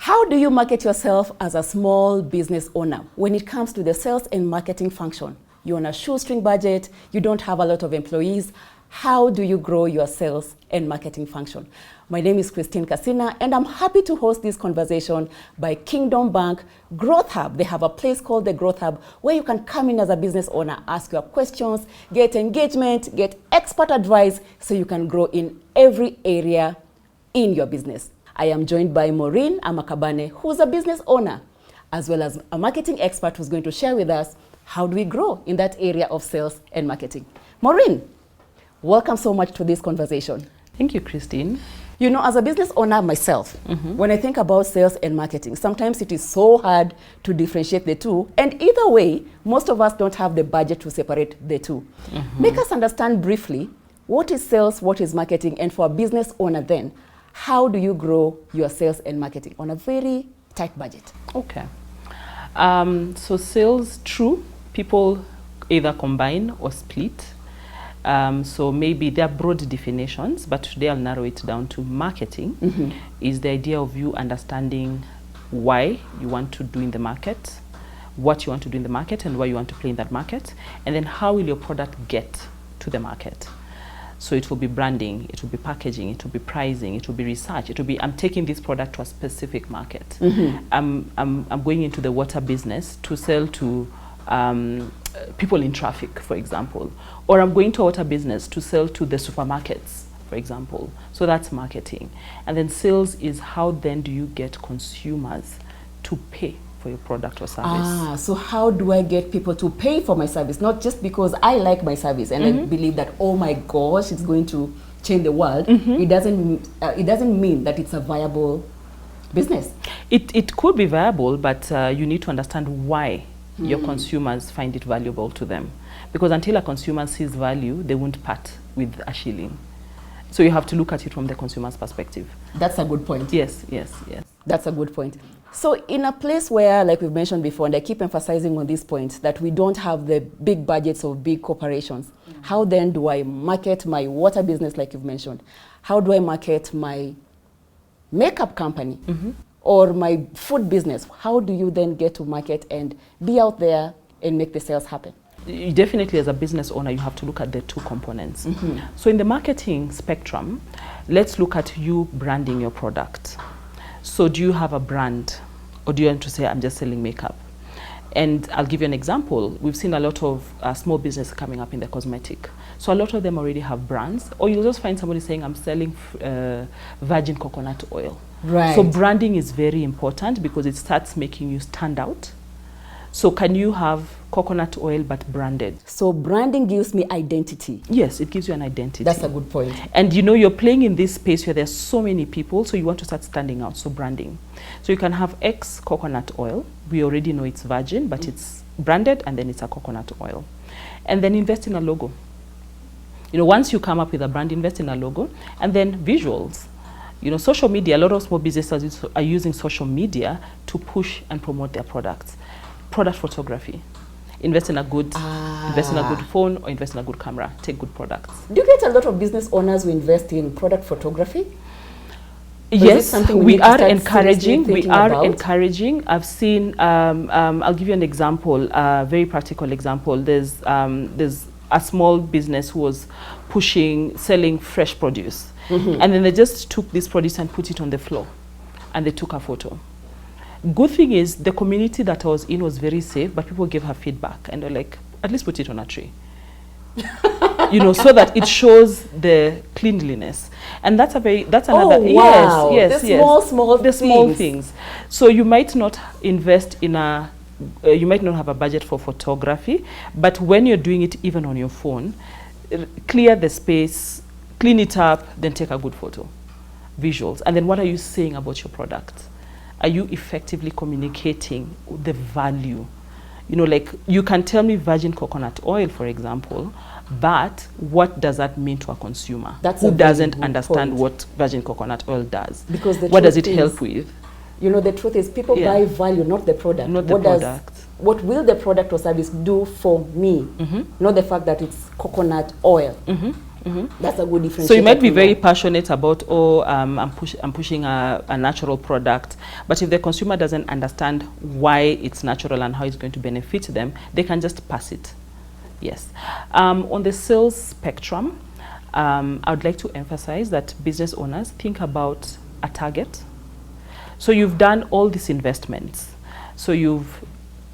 How do you market yourself as a small business owner when it comes to the sales and marketing function? You're on a shoestring budget, you don't have a lot of employees. How do you grow your sales and marketing function? My name is Christine Kasina, and I'm happy to host this conversation by Kingdom Bank Growth Hub. They have a place called the Growth Hub where you can come in as a business owner, ask your questions, get engagement, get expert advice so you can grow in every area in your business. I am joined by Maureen Amakabane, who's a business owner, as well as a marketing expert who's going to share with us how do we grow in that area of sales and marketing. Maureen, welcome so much to this conversation. Thank you, Christine. You know, as a business owner myself, when I think about sales and marketing, sometimes it is so hard to differentiate the two. And either way, most of us don't have the budget to separate the two. Make us understand briefly, what is sales, what is marketing? And for a business owner then, how do you grow your sales and marketing on a very tight budget? Okay. So sales, true, people either combine or split. So maybe there are broad definitions, but today I'll narrow it down to marketing. Is the idea of you understanding why you want to do in the market, what you want to do in the market, and why you want to play in that market, and then how will your product get to the market. So it will be branding, it will be packaging, it will be pricing, it will be research, it will be I'm taking this product to a specific market. I'm going into the water business to sell to people in traffic, for example, or I'm going to a water business to sell to the supermarkets, for example. So that's marketing. And then sales is how then do you get consumers to pay for your product or service. So how do I get people to pay for my service? Not just because I like my service and I believe that, oh my gosh, it's going to change the world. It doesn't mean that it's a viable business. It could be viable, but you need to understand why your consumers find it valuable to them. Because until a consumer sees value, they won't part with a shilling. So you have to look at it from the consumer's perspective. That's a good point. Yes. That's a good point. So in a place where, like we've mentioned before, and I keep emphasizing on this point, that we don't have the big budgets of big corporations, how then do I market my water business, like you've mentioned? How do I market my makeup company or my food business? How do you then get to market and be out there and make the sales happen? You definitely, as a business owner, you have to look at the two components. So in the marketing spectrum, let's look at you branding your product. So do you have a brand, or do you want to say, I'm just selling makeup? And I'll give you an example. We've seen a lot of small businesses coming up in the cosmetic. So a lot of them already have brands, or you'll just find somebody saying, I'm selling virgin coconut oil. Right. So branding is very important because it starts making you stand out. So can you have coconut oil but branded? So branding gives me identity. Yes, it gives you an identity. That's a good point. And you know, you're playing in this space where there's so many people, so you want to start standing out, so branding. So you can have X coconut oil. We already know it's virgin, but it's branded, and then it's a coconut oil. And then invest in a logo. You know, once you come up with a brand, invest in a logo, and then visuals. You know, social media, a lot of small businesses are using social media to push and promote their products. Product photography. Invest in a good phone, or invest in a good camera. Take good products. Do you get a lot of business owners who invest in product photography? Yes, we are encouraging. I've seen, I'll give you an example, a very practical example. There's a small business who was selling fresh produce. And then they just took this produce and put it on the floor. And they took a photo. Good thing is the community that I was in was very safe, but people gave her feedback and they're like, at least put it on a tray. You know, so that it shows the cleanliness. And that's another, yes. The small things. So you might not invest in you might not have a budget for photography, but when you're doing it even on your phone, clear the space, clean it up, then take a good photo. Visuals. And then what are you saying about your product? Are you effectively communicating the value? You know, like you can tell me virgin coconut oil, for example, but what does that mean to a consumer who doesn't understand what virgin coconut oil does? Because what does it help with? You know, the truth is people buy value, not the product. Not the product. What will the product or service do for me? Not the fact that it's coconut oil. That's a good differentiator. So you might be very passionate about, I'm pushing a natural product, but if the consumer doesn't understand why it's natural and how it's going to benefit them, they can just pass it. Yes. On the sales spectrum, I would like to emphasize that business owners think about a target. So you've done all these investments. So you've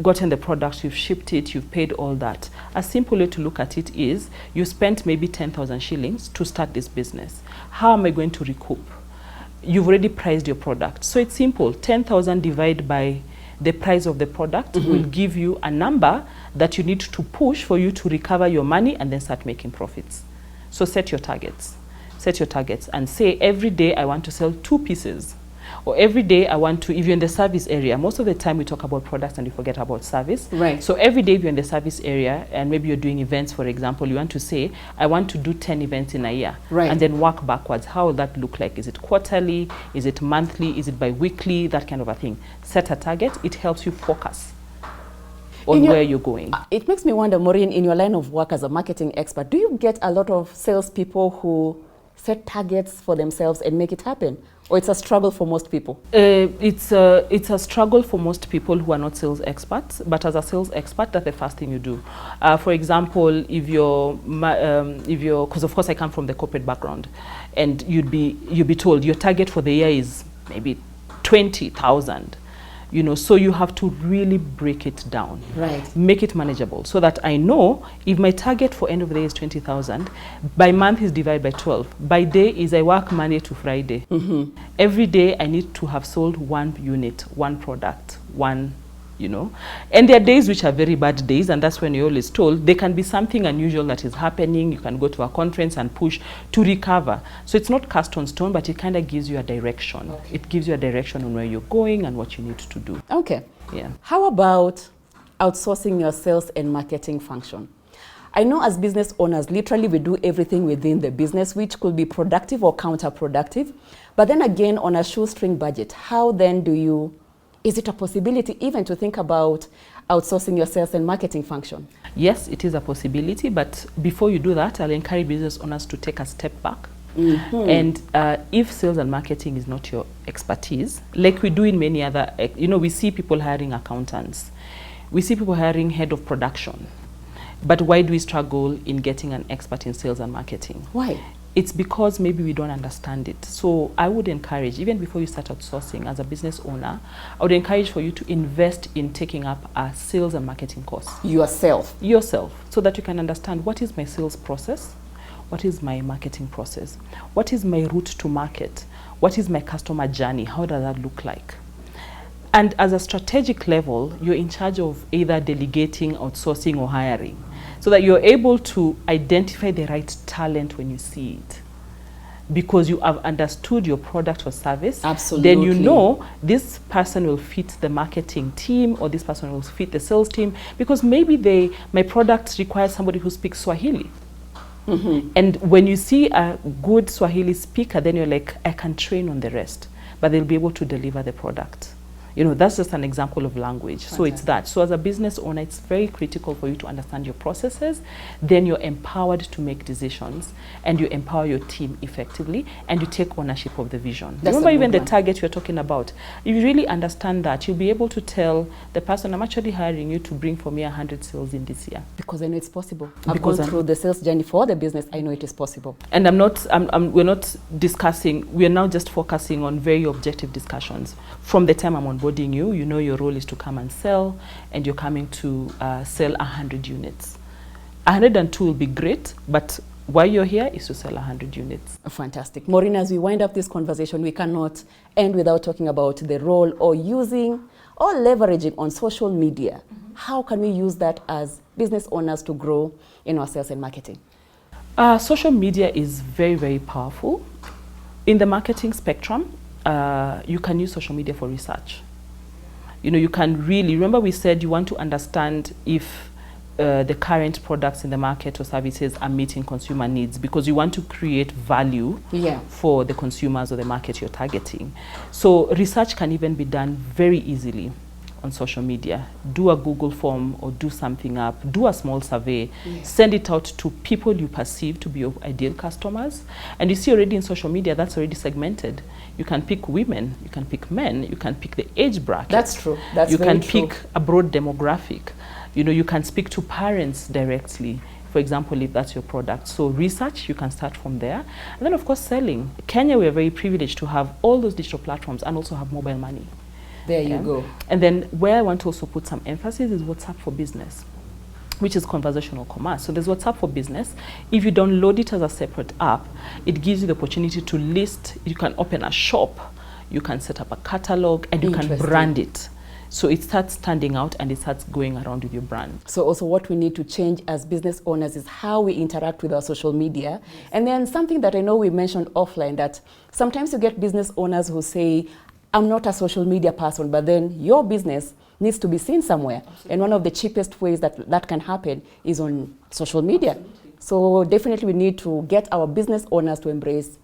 gotten the product, you've shipped it, you've paid all that. A simple way to look at it is you spent maybe 10,000 shillings to start this business. How am I going to recoup? You've already priced your product. So it's simple. 10,000 divided by the price of the product will give you a number that you need to push for you to recover your money and then start making profits. So set your targets. Set your targets and say every day I want to sell 2 pieces. Or every day I want to, if you're in the service area, most of the time we talk about products and you forget about service. Right. So every day if you're in the service area and maybe you're doing events, for example, you want to say, I want to do 10 events in a year. Right. And then work backwards. How will that look like? Is it quarterly? Is it monthly? Is it bi-weekly? That kind of a thing. Set a target. It helps you focus on where you're going. It makes me wonder, Maureen, in your line of work as a marketing expert, do you get a lot of salespeople who set targets for themselves and make it happen? Or it's a struggle for most people? It's a struggle for most people who are not sales experts, but as a sales expert, that's the first thing you do. For example, if you're, because of course I come from the corporate background, and you'd be told your target for the year is maybe 20,000. You know, so you have to really break it down. Right. Make it manageable so that I know if my target for end of the day is 20,000, by month is divided by 12. By day is I work Monday to Friday. Every day I need to have sold 1 unit, 1 product, 1, you know. And there are days which are very bad days, and that's when you're always told there can be something unusual that is happening. You can go to a conference and push to recover. So it's not cast on stone, but it kind of gives you a direction. Okay. It gives you a direction on where you're going and what you need to do. Okay. Yeah. How about outsourcing your sales and marketing function? I know as business owners, literally we do everything within the business, which could be productive or counterproductive. But then again, on a shoestring budget, how then is it a possibility even to think about outsourcing your sales and marketing function? Yes, it is a possibility, but before you do that, I'll encourage business owners to take a step back. And if sales and marketing is not your expertise, like we do in many other, we see people hiring accountants. We see people hiring head of production. But why do we struggle in getting an expert in sales and marketing? Why? It's because maybe we don't understand it. So I would encourage, even before you start outsourcing as a business owner, I would encourage for you to invest in taking up a sales and marketing course. Yourself, so that you can understand what is my sales process, what is my marketing process, what is my route to market, what is my customer journey, how does that look like? And as a strategic level, you're in charge of either delegating, outsourcing, or hiring, so that you're able to identify the right talent when you see it. Because you have understood your product or service, absolutely, then you know this person will fit the marketing team or this person will fit the sales team, because maybe my product requires somebody who speaks Swahili. And when you see a good Swahili speaker, then you're like, I can train on the rest, but they'll be able to deliver the product. You know, that's just an example of language. Fantastic. So it's that. So as a business owner, it's very critical for you to understand your processes. Then you're empowered to make decisions, and you empower your team effectively, and you take ownership of the vision. Remember even the target you're talking about. If you really understand that, you'll be able to tell the person, I'm actually hiring you to bring for me 100 sales in this year. Because I know it's possible. I've gone through the sales journey for the business. I know it is possible. And we're not discussing, we're now just focusing on very objective discussions. From the time I'm onboarding you, you know your role is to come and sell, and you're coming to sell 100 units. 102 will be great, but why you're here is to sell 100 units. Fantastic. Maureen, as we wind up this conversation, we cannot end without talking about the role or using or leveraging on social media. How can we use that as business owners to grow in our sales and marketing? Social media is very, very powerful. In the marketing spectrum, you can use social media for research. You know, you can really, remember we said you want to understand if the current products in the market or services are meeting consumer needs, because you want to create value for the consumers or the market you're targeting. So research can even be done very easily on social media. Do a Google form or do something up. Do a small survey. Send it out to people you perceive to be your ideal customers. And you see already in social media, that's already segmented. You can pick women, you can pick men, you can pick the age bracket. That's true. That's you very can true. pick a broad demographic. You know, you can speak to parents directly, for example, if that's your product. So research, you can start from there. And then, of course, selling. Kenya, we're very privileged to have all those digital platforms and also have mobile money. There you go. And then where I want to also put some emphasis is WhatsApp for Business, which is conversational commerce. So there's WhatsApp for Business. If you download it as a separate app, it gives you the opportunity to list. You can open a shop, you can set up a catalog, and you can brand it. So it starts standing out and it starts going around with your brand. So also what we need to change as business owners is how we interact with our social media. And then something that I know we mentioned offline, that sometimes you get business owners who say, I'm not a social media person, but then your business needs to be seen somewhere. Absolutely. And one of the cheapest ways that can happen is on social media. Absolutely. So definitely we need to get our business owners to embrace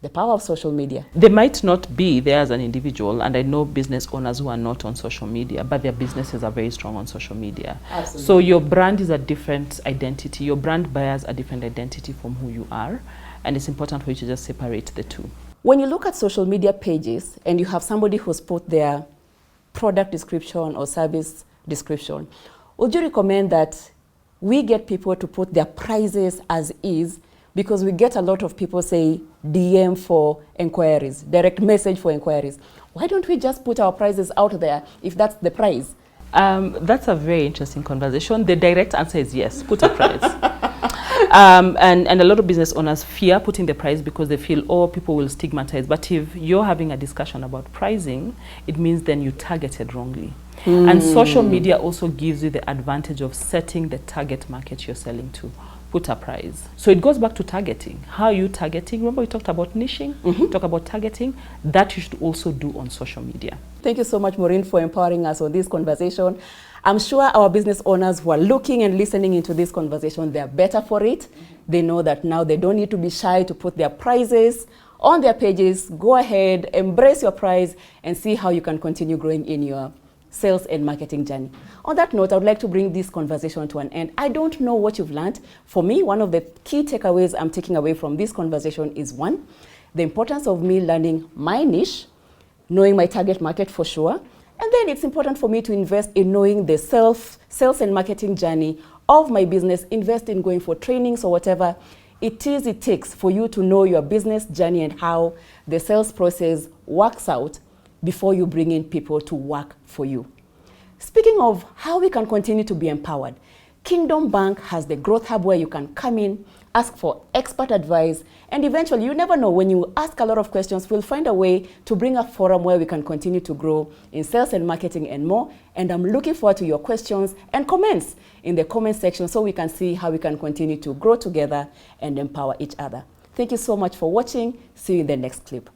the power of social media. They might not be there as an individual, and I know business owners who are not on social media, but their businesses are very strong on social media. Absolutely. So your brand is a different identity. Your brand bears a different identity from who you are, and it's important for you to just separate the two. When you look at social media pages and you have somebody who's put their product description or service description, would you recommend that we get people to put their prices as is? Because we get a lot of people say DM for inquiries, direct message for inquiries. Why don't we just put our prices out there if that's the price? That's a very interesting conversation. The direct answer is yes, put a price. And a lot of business owners fear putting the price because they feel, oh, people will stigmatize. But if you're having a discussion about pricing, it means then you targeted wrongly. And social media also gives you the advantage of setting the target market you're selling to. Put a price. So it goes back to targeting. How are you targeting? Remember we talked about niching, talk about targeting. That you should also do on social media. Thank you so much, Maureen, for empowering us on this conversation. I'm sure our business owners who are looking and listening into this conversation, they're better for it. They know that now they don't need to be shy to put their prices on their pages. Go ahead, embrace your price, and see how you can continue growing in your sales and marketing journey. On that note, I would like to bring this conversation to an end. I don't know what you've learned. For me, one of the key takeaways I'm taking away from this conversation is one, the importance of me learning my niche, knowing my target market for sure. And then it's important for me to invest in knowing the sales and marketing journey of my business, invest in going for trainings or whatever it takes for you to know your business journey and how the sales process works out before you bring in people to work for you. Speaking of how we can continue to be empowered, Kingdom Bank has the Growth Hub where you can come in, ask for expert advice, and eventually, you never know, when you ask a lot of questions, we'll find a way to bring a forum where we can continue to grow in sales and marketing and more. And I'm looking forward to your questions and comments in the comment section so we can see how we can continue to grow together and empower each other. Thank you so much for watching. See you in the next clip.